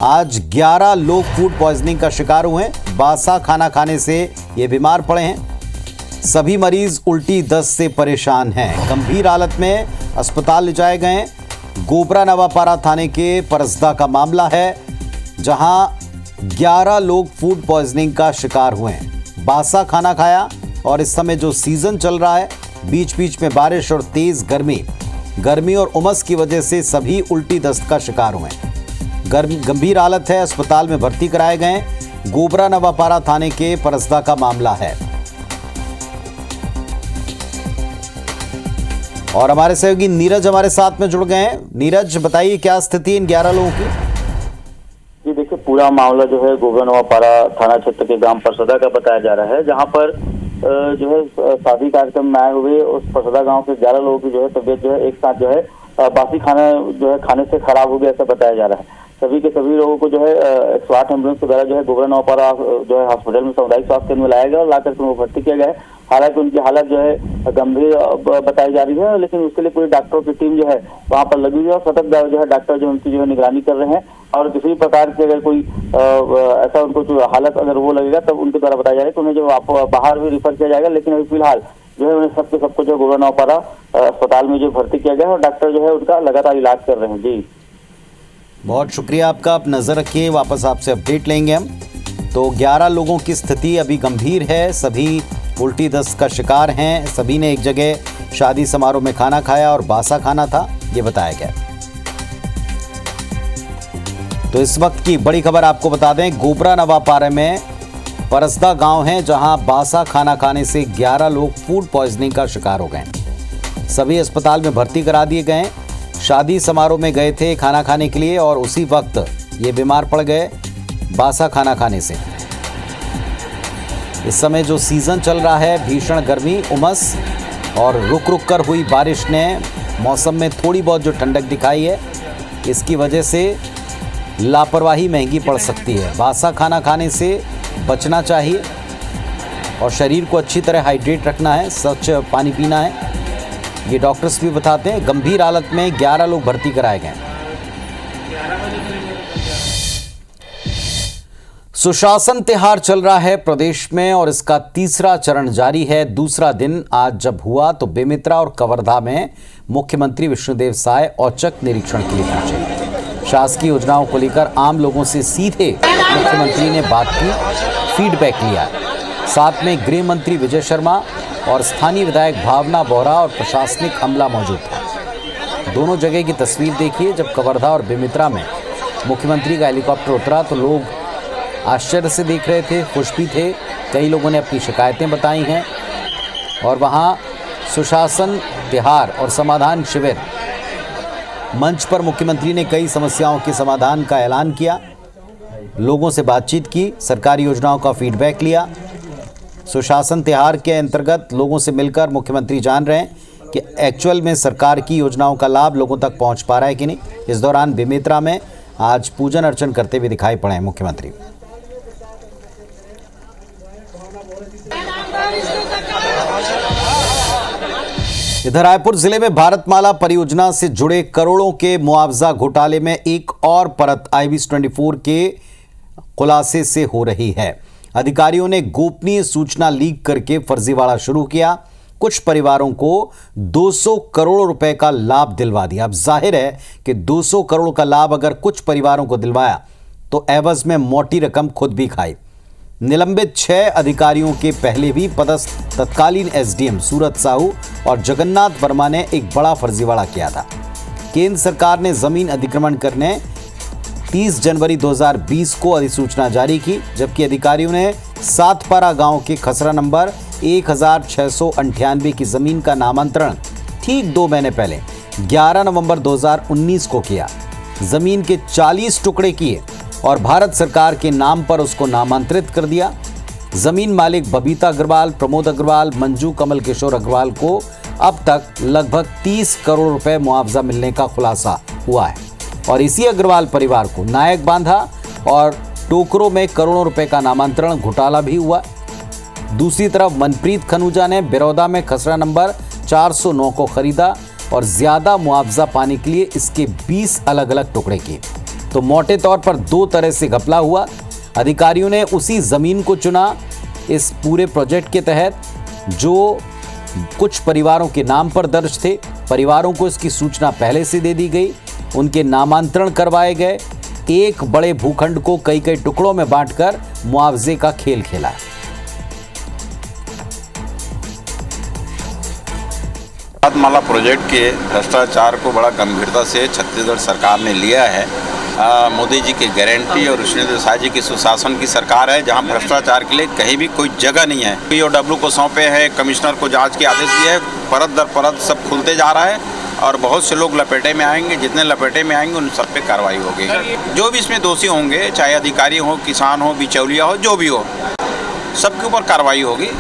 आज 11 लोग food poisoning का शिकार हुए हैं। बासा खाना खाने से ये बीमार पड़े हैं। सभी मरीज उल्टी दस्त से परेशान हैं। गंभीर हालत में अस्पताल ले जाए गए हैं। गोबरा नवापारा थाने के परसदा का मामला है, जहां 11 लोग फूड पॉइजनिंग का शिकार हुए हैं। बासा खाना खाया और इस समय जो सीजन चल रहा है, बीच बीच में बारिश और तेज गर्मी और उमस की वजह से सभी उल्टी दस्त का शिकार हुए हैं। गंभीर हालत है, अस्पताल में भर्ती कराए गए। गोबरा नवापारा थाने के परसदा का मामला है। और हमारे सहयोगी नीरज हमारे साथ में जुड़ गए हैं। नीरज, बताइए क्या स्थिति इन 11 लोगों की? जी देखिए, पूरा मामला जो है गोबरा नवापारा थाना क्षेत्र के ग्राम परसदा का बताया जा रहा है, जहां पर जो है शादी कार्यक्रम में आए हुए उस परसदा गांव के 11 लोगों की जो है तबियत जो है एक साथ जो है बासी खाना जो है खाने से खराब हो गया, ऐसा बताया जा रहा है। सभी के सभी लोगों को जो है 108 एम्बुलेंस के द्वारा जो है गोबरा नवापारा जो है हॉस्पिटल में सामुदायिक स्वास्थ्य केंद्र में लाया गया और लाकर उनको भर्ती किया गया है। हालांकि उनकी हालत जो है गंभीर बताई जा रही है, लेकिन उसके लिए पूरी डॉक्टरों की टीम जो है वहां पर लगी हुई है और सतत जो है डॉक्टर जो उनकी जो है निगरानी कर रहे हैं। और किसी भी प्रकार की अगर कोई ऐसा उनको जो हालत अगर वो लगेगा तब उनके द्वारा बताया जाएगा कि उन्हें जो बाहर भी रिफर किया जाएगा। लेकिन अभी फिलहाल जो है उन्हें सबको जो गोबरा नवापारा अस्पताल में जो भर्ती किया गया है और डॉक्टर जो है उनका लगातार इलाज कर रहे हैं। जी बहुत शुक्रिया आपका। आप नजर रखिए, वापस आपसे अपडेट लेंगे हम। तो 11 लोगों की स्थिति अभी गंभीर है। सभी उल्टी दस्त का शिकार हैं। सभी ने एक जगह शादी समारोह में खाना खाया और बासा खाना था, ये बताया गया। तो इस वक्त की बड़ी खबर आपको बता दें, गोबरा नवापारा में परसदा गांव है, जहां बासा खाना खाने से 11 लोग फूड पॉइजनिंग का शिकार हो गए। सभी अस्पताल में भर्ती करा दिए गए। शादी समारोह में गए थे खाना खाने के लिए और उसी वक्त ये बीमार पड़ गए बासा खाना खाने से। इस समय जो सीजन चल रहा है, भीषण गर्मी, उमस और रुक रुक कर हुई बारिश ने मौसम में थोड़ी बहुत जो ठंडक दिखाई है, इसकी वजह से लापरवाही महंगी पड़ सकती है। बासा खाना खाने से बचना चाहिए और शरीर को अच्छी तरह हाइड्रेट रखना है, स्वच्छ पानी पीना है, ये डॉक्टर्स भी बताते हैं। गंभीर हालत में 11 लोग भर्ती कराए गए। सुशासन त्योहार चल रहा है प्रदेश में और इसका तीसरा चरण जारी है। दूसरा दिन आज जब हुआ तो बेमित्रा और कवर्धा में मुख्यमंत्री विष्णुदेव साय औचक निरीक्षण के लिए पहुंचे। शासकीय योजनाओं को लेकर आम लोगों से सीधे मुख्यमंत्री ने बात की, फीडबैक लिया। साथ में गृह मंत्री विजय शर्मा और स्थानीय विधायक भावना बोहरा और प्रशासनिक अमला मौजूद था। दोनों जगह की तस्वीर देखिए। जब कवर्धा और बेमित्रा में मुख्यमंत्री का हेलीकॉप्टर उतरा तो लोग आश्चर्य से देख रहे थे, खुश भी थे। कई लोगों ने अपनी शिकायतें बताई हैं और वहां सुशासन त्योहार और समाधान शिविर मंच पर मुख्यमंत्री ने कई समस्याओं के समाधान का ऐलान किया, लोगों से बातचीत की, सरकारी योजनाओं का फीडबैक लिया। सुशासन त्योहार के अंतर्गत लोगों से मिलकर मुख्यमंत्री जान रहे हैं कि एक्चुअल में सरकार की योजनाओं का लाभ लोगों तक पहुंच पा रहा है कि नहीं। इस दौरान बेमित्रा में आज पूजन अर्चन करते हुए दिखाई पड़े मुख्यमंत्री। इधर रायपुर जिले में भारतमाला परियोजना से जुड़े करोड़ों के मुआवजा घोटाले में एक और परत IBS24 के खुलासे से हो रही है। अधिकारियों ने गोपनीय सूचना लीक करके फर्जीवाड़ा शुरू किया। कुछ परिवारों को 200 करोड़ रुपए का लाभ दिलवा दिया। अब जाहिर है कि 200 करोड़ का लाभ अगर कुछ परिवारों को दिलवाया तो एवज में मोटी रकम खुद भी खाई। निलंबित 6 अधिकारियों के पहले भी पदस्थ तत्कालीन SDM सूरत साहू और जगन्नाथ वर्मा ने एक बड़ा फर्जीवाड़ा किया था। केंद्र सरकार ने जमीन अधिग्रहण करने 30 जनवरी 2020 को अधिसूचना जारी की, जबकि अधिकारियों ने सातपारा गांव के खसरा नंबर 1698 की जमीन का नामांतरण ठीक 2 महीने पहले 11 नवंबर 2019 को किया। जमीन के 40 टुकड़े किए और भारत सरकार के नाम पर उसको नामांतरित कर दिया। जमीन मालिक बबीता अग्रवाल, प्रमोद अग्रवाल, मंजू कमल किशोर अग्रवाल को अब तक लगभग 30 करोड़ रुपए मुआवजा मिलने का खुलासा हुआ है और इसी अग्रवाल परिवार को नायक बांधा और टोकरों में करोड़ों रुपए का नामांतरण घोटाला भी हुआ। दूसरी तरफ मनप्रीत खनूजा ने बिरौदा में खसरा नंबर 409 को खरीदा और ज्यादा मुआवजा पाने के लिए इसके 20 अलग अलग टुकड़े किए। तो मोटे तौर पर दो तरह से घपला हुआ। अधिकारियों ने उसी जमीन को चुना इस पूरे प्रोजेक्ट के तहत जो कुछ परिवारों के नाम पर दर्ज थे। परिवारों को इसकी सूचना पहले से दे दी गई, उनके नामांतरण करवाए गए। एक बड़े भूखंड को कई कई टुकड़ों में बांटकर मुआवजे का खेल खेला। भारतमाला प्रोजेक्ट के भ्रष्टाचार को बड़ा गंभीरता से छत्तीसगढ़ सरकार ने लिया है। मोदी जी की गारंटी और विष्णुदेव साय जी की सुशासन की सरकार है, जहां भ्रष्टाचार के लिए कहीं भी कोई जगह नहीं है। पीओडब्ल्यू को सौंपे हैं, कमिश्नर को जांच के आदेश दिए हैं, परत दर परत सब खुलते जा रहा है और बहुत से लोग लपेटे में आएंगे। जितने लपेटे में आएंगे उन सब पे कार्रवाई होगी। जो भी इसमें दोषी होंगे, चाहे अधिकारी हो, किसान हो, बिचौलिया हो, जो भी हो, सबके ऊपर कार्रवाई होगी।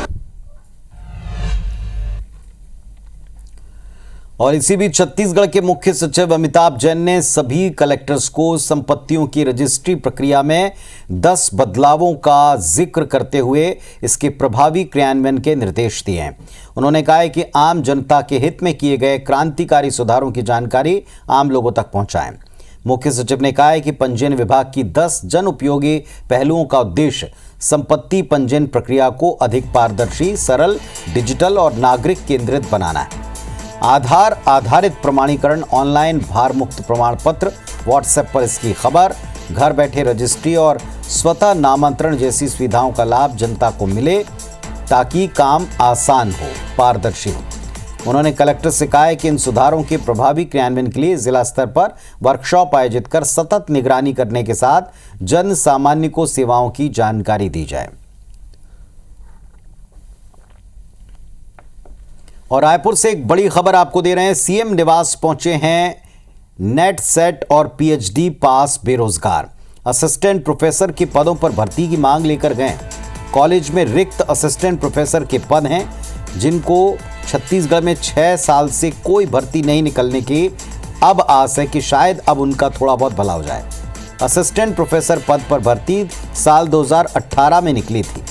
और इसी बीच छत्तीसगढ़ के मुख्य सचिव अमिताभ जैन ने सभी कलेक्टर्स को संपत्तियों की रजिस्ट्री प्रक्रिया में 10 बदलावों का जिक्र करते हुए इसके प्रभावी क्रियान्वयन के निर्देश दिए हैं। उन्होंने कहा है कि आम जनता के हित में किए गए क्रांतिकारी सुधारों की जानकारी आम लोगों तक पहुंचाएं। मुख्य सचिव ने कहा है कि पंजीयन विभाग की 10 जन उपयोगी पहलुओं का उद्देश्य संपत्ति पंजीयन प्रक्रिया को अधिक पारदर्शी, सरल, डिजिटल और नागरिक केंद्रित बनाना है। आधार आधारित प्रमाणीकरण, ऑनलाइन भार मुक्त प्रमाण पत्र, व्हाट्सएप पर इसकी खबर, घर बैठे रजिस्ट्री और स्वतः नामांतरण जैसी सुविधाओं का लाभ जनता को मिले ताकि काम आसान हो, पारदर्शी हो। उन्होंने कलेक्टर से कहा है कि इन सुधारों के प्रभावी क्रियान्वयन के लिए जिला स्तर पर वर्कशॉप आयोजित कर सतत निगरानी करने के साथ जन सामान्य को सेवाओं की जानकारी दी जाए। और रायपुर से एक बड़ी खबर आपको दे रहे हैं। सीएम निवास पहुंचे हैं नेट, सेट और पीएचडी पास बेरोजगार। असिस्टेंट प्रोफेसर के पदों पर भर्ती की मांग लेकर गए। कॉलेज में रिक्त असिस्टेंट प्रोफेसर के पद हैं जिनको छत्तीसगढ़ में 6 साल से कोई भर्ती नहीं निकलने की अब आस है कि शायद अब उनका थोड़ा बहुत भला हो जाए। असिस्टेंट प्रोफेसर पद पर भर्ती साल 2018 में निकली थी,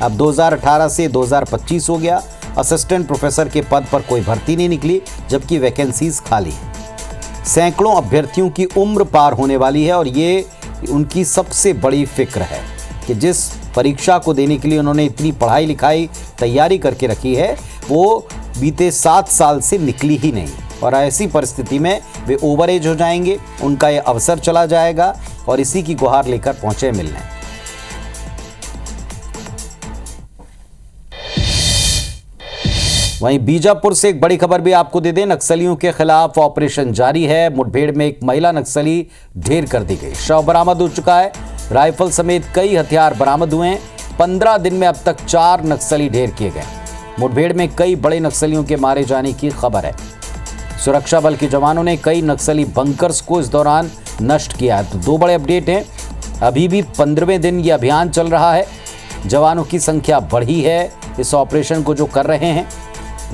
अब 2018 से 2025 हो गया। असिस्टेंट प्रोफेसर के पद पर कोई भर्ती नहीं निकली, जबकि वैकेंसीज खाली हैं। सैकड़ों अभ्यर्थियों की उम्र पार होने वाली है और ये उनकी सबसे बड़ी फिक्र है कि जिस परीक्षा को देने के लिए उन्होंने इतनी पढ़ाई लिखाई तैयारी करके रखी है वो बीते 7 साल से निकली ही नहीं। और ऐसी परिस्थिति में वे ओवर एज हो जाएंगे, उनका ये अवसर चला जाएगा और इसी की गुहार लेकर पहुंचे मिलने। वहीं बीजापुर से एक बड़ी खबर भी आपको दे दें। नक्सलियों के खिलाफ ऑपरेशन जारी है। मुठभेड़ में एक महिला नक्सली ढेर कर दी गई, शव बरामद हो चुका है। राइफल समेत कई हथियार बरामद हुए हैं। 15 दिन में अब तक 4 नक्सली ढेर किए गए। मुठभेड़ में कई बड़े नक्सलियों के मारे जाने की खबर है। सुरक्षा बल के जवानों ने कई नक्सली बंकर्स को इस दौरान नष्ट किया है। तो 2 बड़े अपडेट हैं। अभी भी 15वें दिन ये अभियान चल रहा है। जवानों की संख्या बढ़ी है। इस ऑपरेशन को जो कर रहे हैं,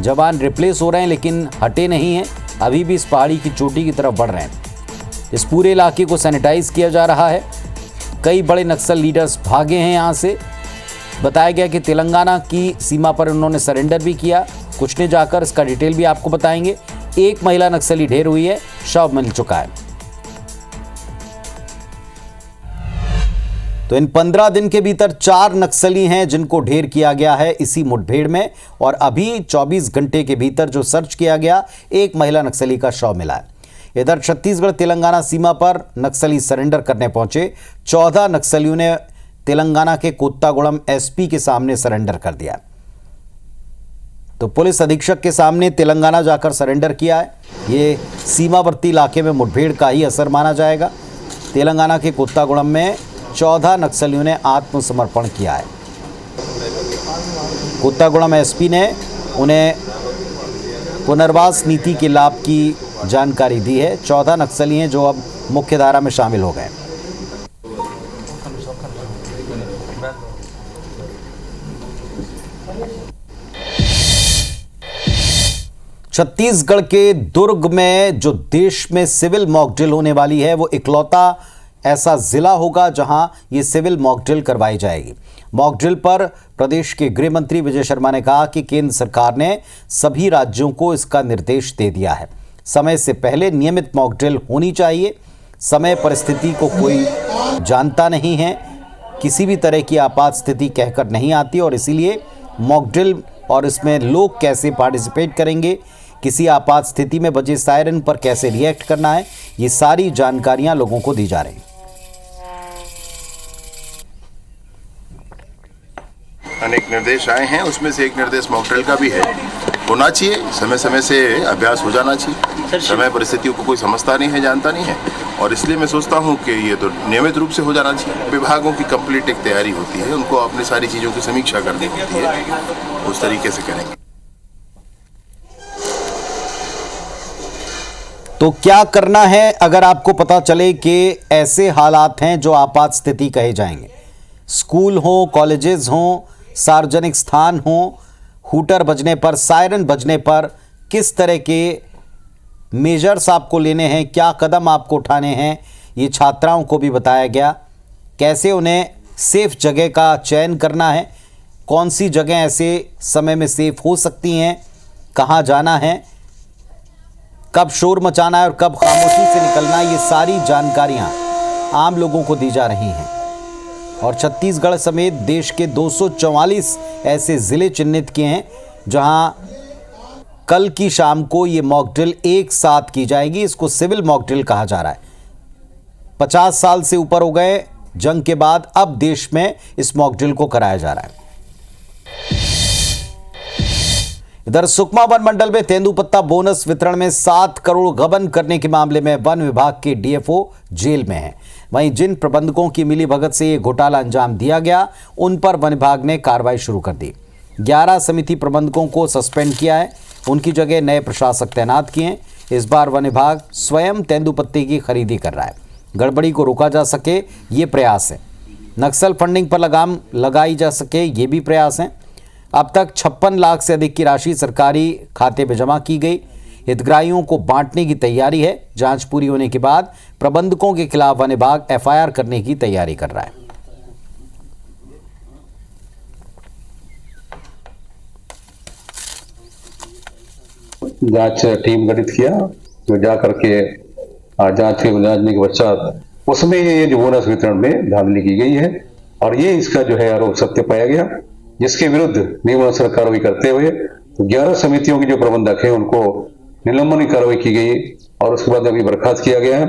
जवान रिप्लेस हो रहे हैं लेकिन हटे नहीं हैं, अभी भी इस पहाड़ी की चोटी की तरफ बढ़ रहे हैं। इस पूरे इलाके को सैनिटाइज किया जा रहा है। कई बड़े नक्सल लीडर्स भागे हैं यहाँ से। बताया गया कि तेलंगाना की सीमा पर उन्होंने सरेंडर भी किया कुछ ने जाकर। इसका डिटेल भी आपको बताएंगे। एक महिला नक्सली ढेर हुई है, शव मिल चुका है। तो इन 15 दिन के भीतर 4 नक्सली हैं जिनको ढेर किया गया है इसी मुठभेड़ में। और अभी 24 घंटे के भीतर जो सर्च किया गया, एक महिला नक्सली का शव मिला है। इधर छत्तीसगढ़ तेलंगाना सीमा पर नक्सली सरेंडर करने पहुंचे। 14 नक्सलियों ने तेलंगाना के कोत्तागुड़म एसपी के सामने सरेंडर कर दिया। तो पुलिस अधीक्षक के सामने तेलंगाना जाकर सरेंडर किया है। ये सीमावर्ती इलाके में मुठभेड़ का ही असर माना जाएगा। तेलंगाना के कोत्तागुड़म में 14 नक्सलियों ने आत्मसमर्पण किया है। कोत्तागुड़म एसपी ने उन्हें पुनर्वास नीति के लाभ की जानकारी दी है। 14 नक्सली हैं जो अब मुख्यधारा में शामिल हो गए। छत्तीसगढ़ के दुर्ग में जो देश में सिविल मॉक ड्रिल होने वाली है, वो इकलौता ऐसा जिला होगा जहां ये सिविल मॉक ड्रिल करवाई जाएगी। मॉक ड्रिल पर प्रदेश के गृह मंत्री विजय शर्मा ने कहा कि केंद्र सरकार ने सभी राज्यों को इसका निर्देश दे दिया है। समय से पहले नियमित मॉक ड्रिल होनी चाहिए। समय परिस्थिति को कोई जानता नहीं है, किसी भी तरह की आपात स्थिति कहकर नहीं आती और इसीलिए मॉक ड्रिल और इसमें लोग कैसे पार्टिसिपेट करेंगे, किसी आपात स्थिति में बजे सायरन पर कैसे रिएक्ट करना है, ये सारी जानकारियां लोगों को दी जा रही हैं। अनेक निर्देश आए हैं, उसमें से एक निर्देश मॉक ड्रिल का भी है। होना चाहिए, समय समय से अभ्यास हो जाना चाहिए। समय परिस्थितियों को कोई समझता नहीं है, जानता नहीं है, और इसलिए मैं सोचता हूं कि ये तो नियमित रूप से हो जाना चाहिए। विभागों की कंप्लीट एक तैयारी होती है, उनको अपनी सारी चीज़ों की समीक्षा करनी होती है, उस तरीके से करेंगे। तो क्या करना है अगर आपको पता चले कि ऐसे हालात हैं जो आपात स्थिति कहे जाएंगे? स्कूल हो, कॉलेजेस हो, सार्वजनिक स्थान हो, हूटर बजने पर, सायरन बजने पर किस तरह के मेजर्स आपको लेने हैं, क्या कदम आपको उठाने हैं, ये छात्राओं को भी बताया गया। कैसे उन्हें सेफ जगह का चयन करना है, कौन सी जगह ऐसे समय में सेफ हो सकती हैं, कहाँ जाना है, कब शोर मचाना है और कब खामोशी से निकलना है, ये सारी जानकारियाँ आम लोगों को दी जा रही हैं। और छत्तीसगढ़ समेत देश के 244 ऐसे ज़िले चिन्हित किए हैं जहां कल की शाम को ये मॉक ड्रिल एक साथ की जाएगी। इसको सिविल मॉक ड्रिल कहा जा रहा है। 50 साल से ऊपर हो गए जंग के बाद, अब देश में इस मॉक ड्रिल को कराया जा रहा है। इधर सुकमा वन मंडल में तेंदुपत्ता बोनस वितरण में 7 करोड़ गबन करने के मामले में वन विभाग के डीएफओ जेल में हैं। वहीं जिन प्रबंधकों की मिलीभगत से ये घोटाला अंजाम दिया गया, उन पर वन विभाग ने कार्रवाई शुरू कर दी। 11 समिति प्रबंधकों को सस्पेंड किया है, उनकी जगह नए प्रशासक तैनात किए हैं। इस बार वन विभाग स्वयं तेंदुपत्ते की खरीदी कर रहा है। गड़बड़ी को रोका जा सके, ये प्रयास है। नक्सल फंडिंग पर लगाम लगाई जा सके, ये भी प्रयास है। अब तक 56 लाख से अधिक की राशि सरकारी खाते में जमा की गई। हितग्राहियों को बांटने की तैयारी है। जांच पूरी होने के बाद प्रबंधकों के खिलाफ वन विभाग एफआईआर करने की तैयारी कर रहा है। जांच टीम गठित किया, जो जा करके जांचने के पश्चात उसमें ये जो बोनस वितरण में धांधली की गई है और ये इसका जो है आरोप सत्य पाया गया, जिसके विरुद्ध नियमानुसार कार्रवाई करते हुए 11 समितियों के जो प्रबंधक हैं उनको निलंबन की कार्रवाई की गई और उसके बाद अभी बर्खास्त किया गया है।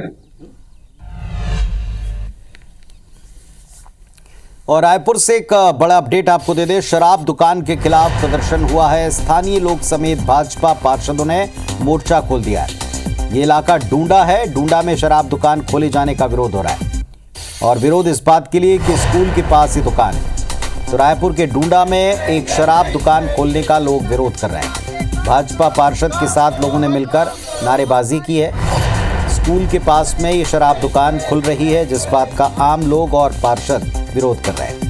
और रायपुर से एक बड़ा अपडेट आपको दे दें। शराब दुकान के खिलाफ प्रदर्शन हुआ है। स्थानीय लोग समेत भाजपा पार्षदों ने मोर्चा खोल दिया है। ये इलाका डूंडा है। डूंडा में शराब दुकान खोले जाने का विरोध हो रहा है और विरोध इस बात के लिए कि स्कूल के पास ही दुकान है। तो रायपुर के डूंडा में एक शराब दुकान खोलने का लोग विरोध कर रहे हैं। भाजपा पार्षद के साथ लोगों ने मिलकर नारेबाजी की है। स्कूल के पास में ये शराब दुकान खुल रही है, जिस बात का आम लोग और पार्षद विरोध कर रहे हैं।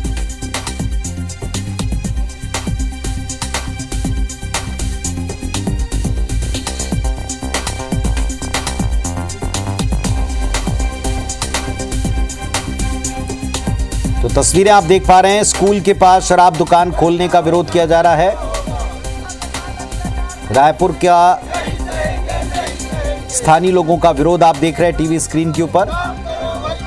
तो तस्वीरें आप देख पा रहे हैं, स्कूल के पास शराब दुकान खोलने का विरोध किया जा रहा है। रायपुर का स्थानीय लोगों का विरोध आप देख रहे हैं टीवी स्क्रीन के ऊपर।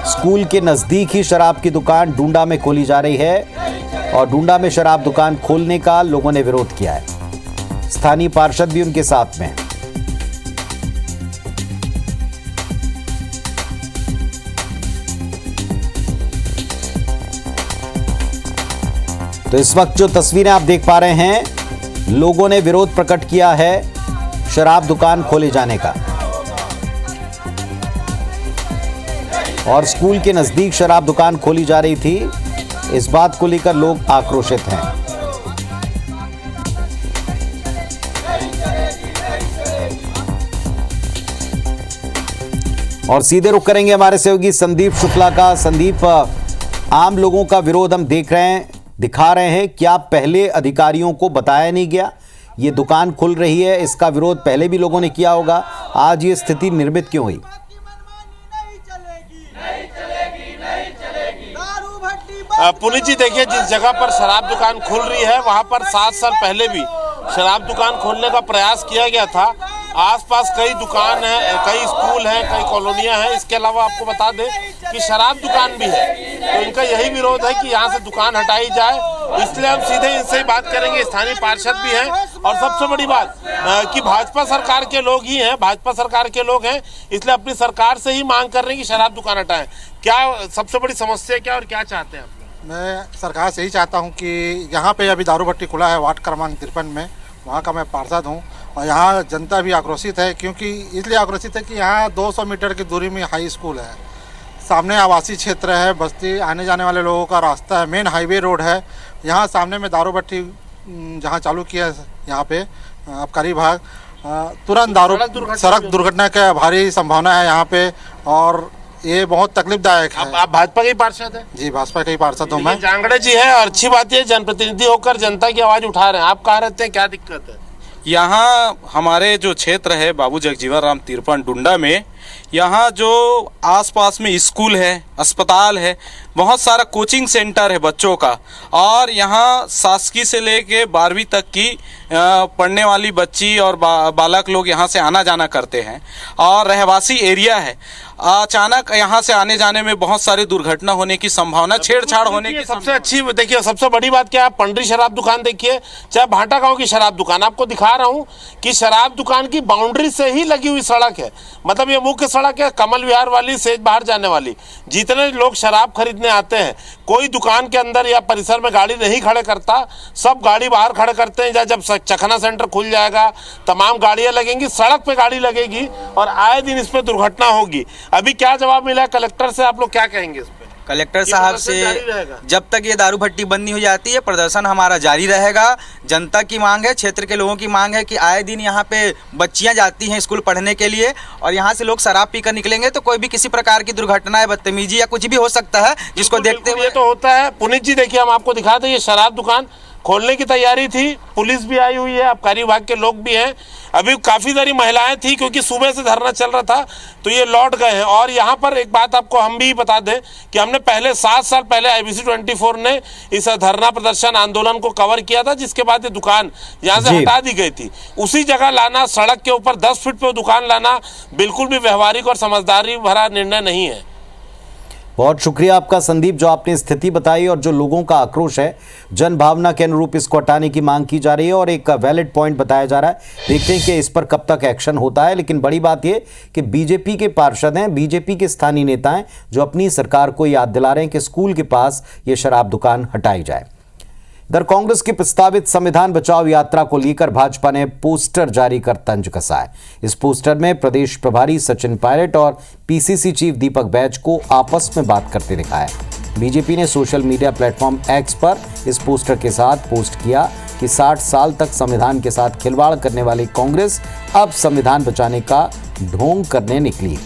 स्कूल के नजदीक ही शराब की दुकान डूंडा में खोली जा रही है और डूंडा में शराब दुकान खोलने का लोगों ने विरोध किया है। स्थानीय पार्षद भी उनके साथ में हैं। तो इस वक्त जो तस्वीरें आप देख पा रहे हैं, लोगों ने विरोध प्रकट किया है शराब दुकान खोले जाने का और स्कूल के नजदीक शराब दुकान खोली जा रही थी। इस बात को लेकर लोग आक्रोशित हैं। और सीधे रुख करेंगे हमारे सहयोगी संदीप शुक्ला का। संदीप, आम लोगों का विरोध हम देख रहे हैं, दिखा रहे हैं, क्या पहले अधिकारियों को बताया नहीं गया? ये दुकान खुल रही है, इसका विरोध पहले भी लोगों ने किया होगा, आज ये स्थिति निर्मित क्यों हुई? पुनीत जी, देखिए, जिस जगह पर शराब दुकान खुल रही है वहां पर 7 साल पहले भी शराब दुकान खोलने का प्रयास किया गया था आसपास कई दुकान है, कई स्कूल हैं, कई कॉलोनियां हैं। इसके अलावा आपको बता दें कि शराब दुकान भी है। तो इनका यही विरोध है कि यहाँ से दुकान हटाई जाए। इसलिए हम सीधे इनसे ही बात करेंगे। स्थानीय पार्षद भी हैं और सबसे बड़ी बात कि भाजपा सरकार के लोग ही हैं, भाजपा सरकार के लोग हैं, इसलिए अपनी सरकार से ही मांग कर रहे हैं कि शराब दुकान हटाएं। क्या सबसे बड़ी समस्या क्या और क्या चाहते हैं आप? मैं सरकार से ही चाहता हूं कि यहाँ पे अभी दारू भट्टी खुला है वार्ड क्रमांक 53 में, वहाँ का मैं पार्षद हूँ और यहाँ जनता भी आक्रोशित है। क्योंकि इसलिए आक्रोशित है कि यहाँ 200 मीटर की दूरी में हाई स्कूल है, सामने आवासीय क्षेत्र है, बस्ती आने जाने वाले लोगों का रास्ता है, मेन हाईवे रोड है। यहाँ सामने में दारू भट्टी जहाँ चालू किया है यहाँ पे आबकारी विभाग, तुरंत सड़क दुर्घटना का भारी संभावना है यहाँ पे और ये बहुत तकलीफदायक है। आप भाजपा के पार्षद हैं? जी, भाजपा के ही पार्षद हूँ मैं। जांगड़े जी है और अच्छी बात ये जनप्रतिनिधि होकर जनता की आवाज उठा रहे हैं। आप कहाँ रहते हैं, क्या दिक्कत है? यहाँ हमारे जो क्षेत्र है बाबू जगजीवन राम तिरपन डुंडा में, यहाँ जो आसपास में स्कूल है, अस्पताल है, बहुत सारा कोचिंग सेंटर है बच्चों का और यहाँ शासकीय से लेके 12वीं तक की पढ़ने वाली बच्ची और बालक लोग यहाँ से आना जाना करते हैं और रहवासी एरिया है। अचानक यहाँ से आने जाने में बहुत सारी दुर्घटना होने की संभावना, छेड़छाड़ होने की सबसे अच्छी देखिए, सबसे बड़ी बात क्या है, पंडरी शराब दुकान देखिए, चाहे भाटा गांव की शराब दुकान, आपको दिखा रहा हूँ कि शराब दुकान की बाउंड्री से ही लगी हुई सड़क है। मतलब ये मुख्य सड़क है, कमल विहार वाली, सेज बाहर जाने वाली। जितने लोग शराब खरीदने आते हैं, कोई दुकान के अंदर या परिसर में गाड़ी नहीं खड़े करता, सब गाड़ी बाहर खड़े करते हैं। जब चखना सेंटर खुल जाएगा, तमाम गाड़ियां लगेंगी, सड़क पे गाड़ी लगेगी और आए दिन इस पे दुर्घटना होगी। अभी क्या जवाब मिला कलेक्टर से, आप लोग क्या कहेंगे इस पे? कलेक्टर साहब से जब तक ये दारू भट्टी बंद नहीं हो जाती है, प्रदर्शन हमारा जारी रहेगा। जनता की मांग है, क्षेत्र के लोगों की मांग है कि आए दिन यहाँ पे बच्चियाँ जाती हैं स्कूल पढ़ने के लिए और यहाँ से लोग शराब पीकर निकलेंगे तो कोई भी किसी प्रकार की दुर्घटना या बदतमीजी या कुछ भी हो सकता है, जिसको देखते हुए ये तो होता है। पुनीत जी देखिए, हम आपको दिखाते हैं, ये शराब दुकान खोलने की तैयारी थी, पुलिस भी आई हुई है, आबकारी विभाग के लोग भी हैं। अभी काफ़ी सारी महिलाएं थी क्योंकि सुबह से धरना चल रहा था तो ये लौट गए हैं। और यहाँ पर एक बात आपको हम भी बता दें कि हमने पहले 7 साल पहले IBC 24 ने इस धरना प्रदर्शन आंदोलन को कवर किया था, जिसके बाद ये दुकान यहाँ से हटा दी गई थी। उसी जगह लाना, सड़क के ऊपर 10 फीट पे दुकान लाना बिल्कुल भी व्यवहारिक और समझदारी भरा निर्णय नहीं है। बहुत शुक्रिया आपका संदीप, जो आपने स्थिति बताई और जो लोगों का आक्रोश है, जन भावना के अनुरूप इसको हटाने की मांग की जा रही है और एक वैलिड पॉइंट बताया जा रहा है। देखते हैं कि इस पर कब तक एक्शन होता है। लेकिन बड़ी बात यह कि बीजेपी के पार्षद हैं, बीजेपी के स्थानीय नेता हैं, जो अपनी सरकार को याद दिला रहे हैं कि स्कूल के पास ये शराब दुकान हटाई जाए। इधर कांग्रेस की प्रस्तावित संविधान बचाओ यात्रा को लेकर भाजपा ने पोस्टर जारी कर तंज कसा है। इस पोस्टर में प्रदेश प्रभारी सचिन पायलट और PCC चीफ दीपक बैज को आपस में बात करते दिखाया है। बीजेपी ने सोशल मीडिया प्लेटफॉर्म X पर इस पोस्टर के साथ पोस्ट किया कि 60 साल तक संविधान के साथ खिलवाड़ करने वाली कांग्रेस अब संविधान बचाने का ढोंग करने निकली।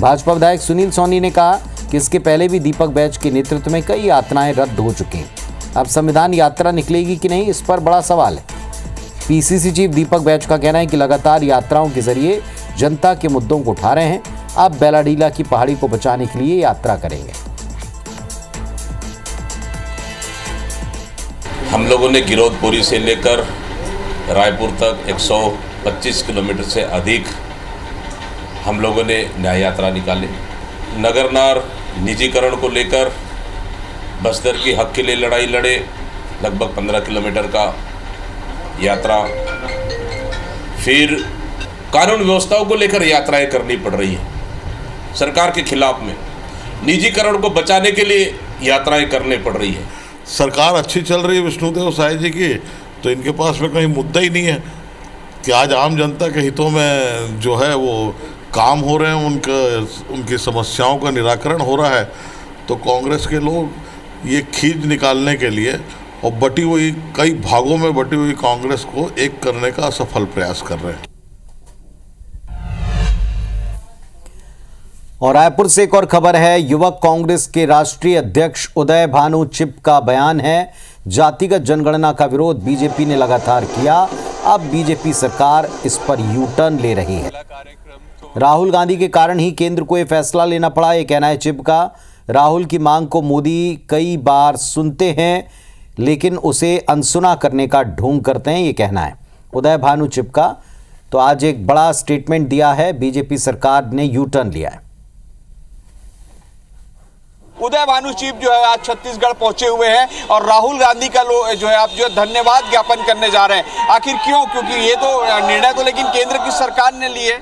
भाजपा विधायक सुनील सोनी ने कहा कि इसके पहले भी दीपक बैज के नेतृत्व में कई यात्राएं रद्द हो चुकी हैं। अब संविधान यात्रा निकलेगी कि नहीं, इस पर बड़ा सवाल है। PCC चीफ दीपक बैज का कहना है कि लगातार यात्राओं के जरिए जनता के मुद्दों को उठा रहे हैं, अब बेलाडीला की पहाड़ी को बचाने के लिए यात्रा करेंगे। हम लोगों ने गिरौदपुरी से लेकर रायपुर तक 125 किलोमीटर से अधिक हम लोगों ने न्याय यात्रा निकाली। नगरनार निजीकरण को लेकर बस्तर की हक के लिए लड़ाई लड़े, लगभग 15 किलोमीटर का यात्रा। फिर कानून व्यवस्थाओं को लेकर यात्राएं करनी पड़ रही है, सरकार के खिलाफ में निजीकरण को बचाने के लिए यात्राएं करनी पड़ रही है। सरकार अच्छी चल रही है विष्णुदेव साय जी की, तो इनके पास में कहीं मुद्दा ही नहीं है कि आज आम जनता के हितों में जो है वो काम हो रहे हैं, उनकी समस्याओं का निराकरण हो रहा है। तो कांग्रेस के लोग ये खींच निकालने के लिए और बटी हुई कई भागों में बटी हुई कांग्रेस को एक करने का असफल प्रयास कर रहे हैं। और रायपुर से एक और खबर है। युवक कांग्रेस के राष्ट्रीय अध्यक्ष उदय भानु चिप का बयान है, जातिगत जनगणना का विरोध बीजेपी ने लगातार किया, अब बीजेपी सरकार इस पर यू टर्न ले रही है। राहुल गांधी के कारण ही केंद्र को यह फैसला लेना पड़ा, यह कहना है चिप का। राहुल की मांग को मोदी कई बार सुनते हैं लेकिन उसे अनसुना करने का ढोंग करते हैं, ये कहना है उदय भानु चिप का। तो तो आज एक बड़ा स्टेटमेंट दिया है, बीजेपी सरकार ने यू टर्न लिया है। उदय भानु चीफ जो है आज छत्तीसगढ़ पहुंचे हुए हैं और राहुल गांधी का जो है आप जो धन्यवाद ज्ञापन करने जा रहे हैं। आखिर क्यों? क्योंकि ये तो निर्णय तो लेकिन केंद्र की सरकार ने लिए।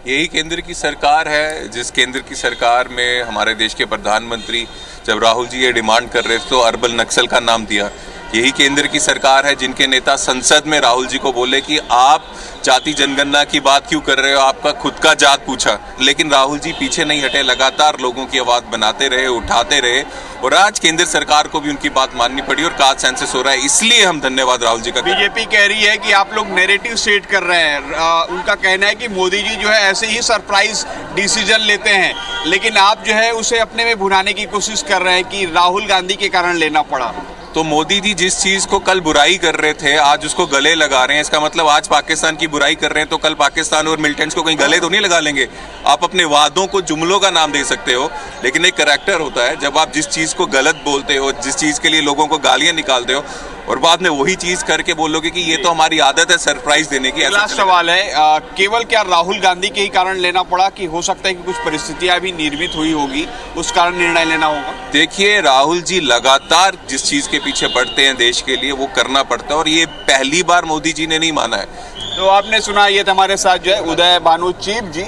यही केंद्र की सरकार है जिस केंद्र की सरकार में हमारे देश के प्रधानमंत्री जब राहुल जी ये डिमांड कर रहे थे तो अरबल नक्सल का नाम दिया। यही केंद्र की सरकार है जिनके नेता संसद में राहुल जी को बोले कि आप जाति जनगणना की बात क्यों कर रहे हो, आपका खुद का जात पूछा, लेकिन राहुल जी पीछे नहीं हटे, लगातार लोगों की आवाज बनाते रहे, उठाते रहे और आज केंद्र सरकार को भी उनकी बात माननी पड़ी और कास्ट सेंसस हो रहा है। इसलिए हम धन्यवाद राहुल जी का। बीजेपी कह रही है कि आप लोग नैरेटिव सेट कर रहे हैं। उनका कहना है कि मोदी जी जो है ऐसे ही सरप्राइज डिसीजन लेते हैं, लेकिन आप जो है उसे अपने में भुनाने की कोशिश कर रहे हैं कि राहुल गांधी के कारण लेना पड़ा। तो मोदी जी जिस चीज को कल बुराई कर रहे थे आज उसको गले लगा रहे हैं। इसका मतलब आज पाकिस्तान की बुराई कर रहे हैं तो कल पाकिस्तान और मिलिटेंट्स को कहीं गले तो नहीं लगा लेंगे। आप अपने वादों को जुमलों का नाम दे सकते हो, लेकिन एक करैक्टर होता है जब आप जिस चीज को गलत बोलते हो, जिस चीज के लिए लोगों को गालियां निकालते हो और बाद में वही चीज करके बोलोगे कि ये तो हमारी आदत है सरप्राइज देने की। अगला सवाल है केवल क्या राहुल गांधी के ही कारण लेना पड़ा कि हो सकता है कि कुछ परिस्थितियां भी निर्मित हुई होगी उस कारण निर्णय लेना होगा? देखिए राहुल जी लगातार जिस चीज के पीछे बढ़ते हैं देश के लिए वो करना पड़ता है और ये पहली बार मोदी जी ने नहीं माना है। तो आपने सुना, ये थे हमारे साथ जो है उदय भानु चीफ जी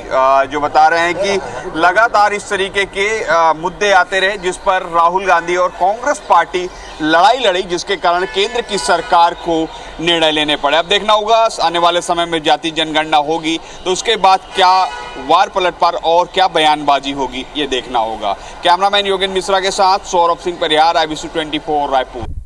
जो बता रहे हैं कि लगातार इस तरीके के मुद्दे आते रहे जिस पर राहुल गांधी और कांग्रेस पार्टी लड़ाई लड़ी, जिसके कारण केंद्र की सरकार को निर्णय लेने पड़े। अब देखना होगा आने वाले समय में जाति जनगणना होगी तो उसके बाद क्या वार पलटवार और क्या बयानबाजी होगी, ये देखना होगा। कैमरामैन योगेंद्र मिश्रा के साथ सौरभ सिंह परिहार, IBC 24 रायपुर।